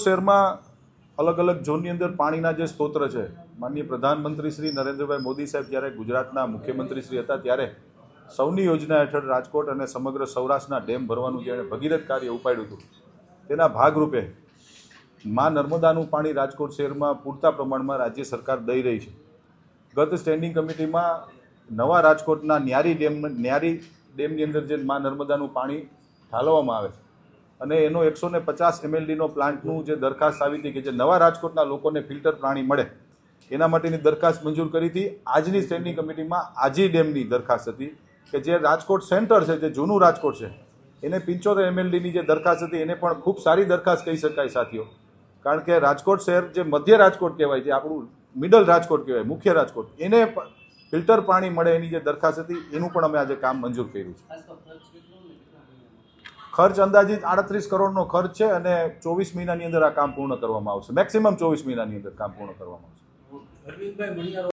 શહેરમાં અલગ અલગ ઝોનની અંદર પાણીના જે સ્ત્રોત છે, માનનીય પ્રધાનમંત્રી શ્રી નરેન્દ્રભાઈ મોદી સાહેબ જ્યારે ગુજરાતના મુખ્યમંત્રી શ્રી હતા ત્યારે સૌની યોજના હેઠળ રાજકોટ અને સમગ્ર સૌરાષ્ટ્રના ડેમ ભરવાનું જેણે ભગીરથ કાર્ય ઉપાડ્યું હતું, તેના ભાગરૂપે મા નર્મદાનું પાણી રાજકોટ શહેરમાં પૂરતા પ્રમાણમાં રાજ્ય સરકાર દઈ રહી છે. ગત સ્ટેન્ડિંગ કમિટીમાં નવા રાજકોટના ન્યારી ડેમની અંદર જે મા નર્મદાનું પાણી ઠાલવવામાં આવે છે અને એનો 150 MLDનો પ્લાન્ટનું જે દરખાસ્ત આવી હતી કે જે નવા રાજકોટના લોકોને ફિલ્ટર પાણી મળે એના માટેની દરખાસ્ત મંજૂર કરી હતી. આજની સ્ટેન્ડિંગ કમિટીમાં આજી ડેમની દરખાસ્ત હતી કે જે રાજકોટ સેન્ટર છે, જે જૂનું રાજકોટ છે, એને 75 MLDની જે દરખાસ્ત હતી એને પણ ખૂબ સારી દરખાસ્ત કહી શકાય સાથીઓ. કારણ કે રાજકોટ શહેર જે મધ્ય રાજકોટ કહેવાય, જે આપણું મિડલ રાજકોટ કહેવાય, મુખ્ય રાજકોટ, એને ફિલ્ટર પાણી મળે એની જે દરખાસ્ત હતી એનું પણ અમે આજે કામ મંજૂર કર્યું છે. ખર્ચ અંદાજિત 38 કરોડનો ખર્ચ છે અને 24 મહિનાની અંદર આ કામ પૂર્ણ કરવામાં આવશે. મેક્સિમમ 24 મહિનાની અંદર કામ પૂર્ણ કરવામાં આવશે.